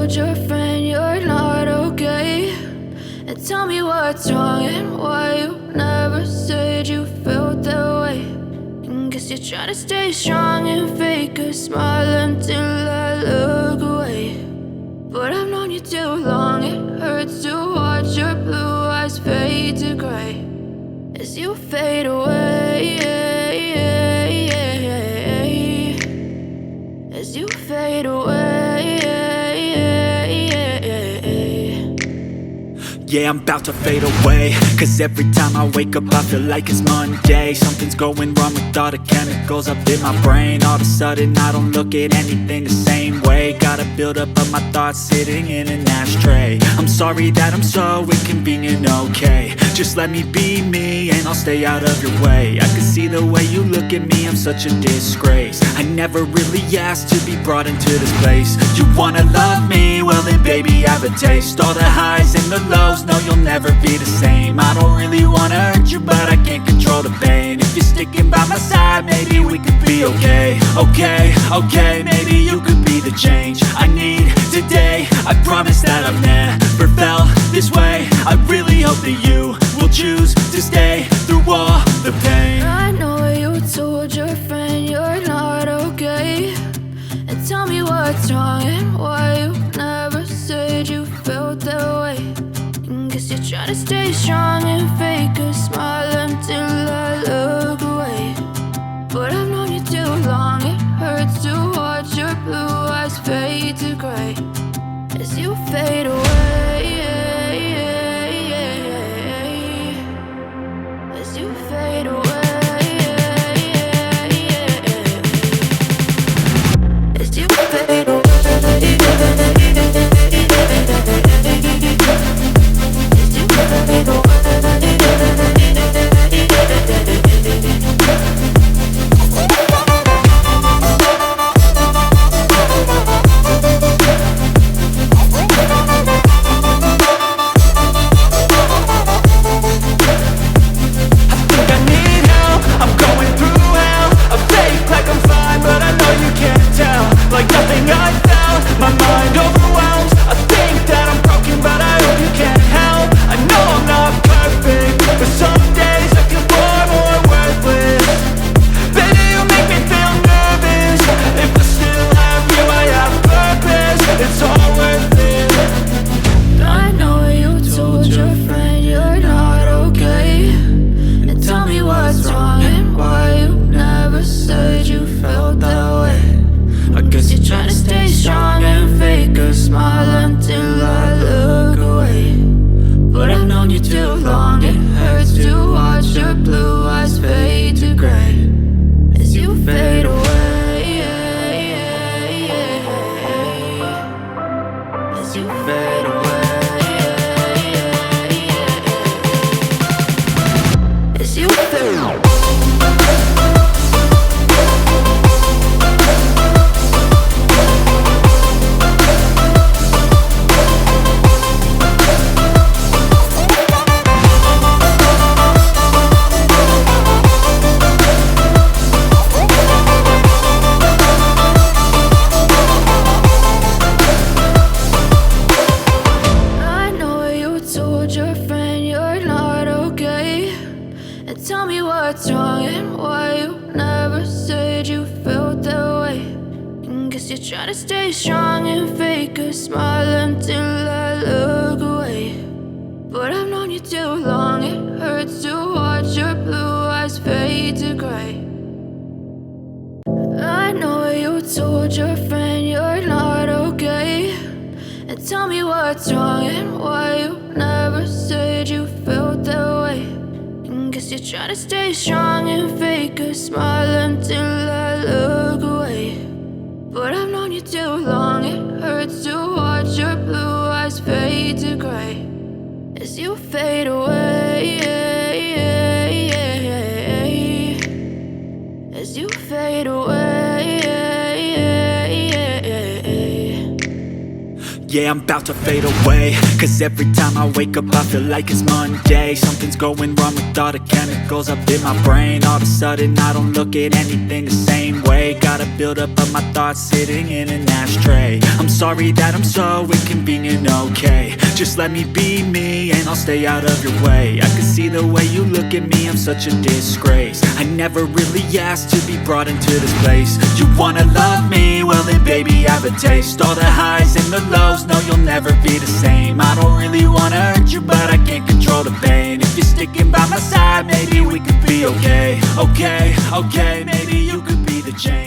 told your friend you're not okay, and tell me what's wrong and why you never said you felt that way. And guess you're trying to stay strong and fake a smile until I look away. But I've known you too long, it hurts to watch your blue eyes fade to gray as you fade away, as you fade away. Yeah, I'm about to fade away, cause every time I wake up I feel like it's Monday. Something's going wrong with all the chemicals up in my brain. All of a sudden I don't look at anything the same way. Got a build up of my thoughts sitting in an ashtray. I'm sorry that I'm so inconvenient, okay. Just let me be me and I'll stay out of your way. I can see the way you look at me, I'm such a disgrace. I never really asked to be brought into this place. You wanna love me? Well then baby have a taste. All the highs and the lows, no, you'll never be the same. I don't really wanna hurt you, but I can't control the pain. If you're sticking by my side, maybe we could be okay. Okay, maybe you could be the change I need today. I promise that I've never felt this way. I really hope that you will choose to stay through all the pain. I know you told your friend you're not okay, and tell me what's wrong and why you never said you felt that way. Guess you're trying to stay strong and fake a smile until I look away. But I've known you too long, it hurts to watch your blue eyes fade to gray as you fade away, as you fade away, as you fade away. Try to stay strong and fake a smile until I look away. But I've known you too long, it hurts to watch your blue eyes fade to gray. I know you told your friend you're not okay, and tell me what's wrong and why you never said you felt that way. And guess you're trying to stay strong and fake a smile until I look away. But I've known you too long, it hurts to watch your blue eyes fade to gray as you fade away, as you fade away. Yeah, I'm about to fade away, cause every time I wake up I feel like it's Monday. Something's going wrong with all the chemicals up in my brain. All of a sudden I don't look at anything the same way. Got a build up of my thoughts sitting in an ashtray. I'm Sorry that I'm so inconvenient, okay. Just let me be me and I'll stay out of your way. I can see the way you look at me, I'm such a disgrace. I never really asked to be brought into this place. You wanna love me? Well then baby, have a taste. All the highs and the lows, no you'll never be the same. I don't really wanna hurt you, but I can't control the pain. If you're sticking by my side, maybe we could be okay. Okay, okay, maybe you could be the change.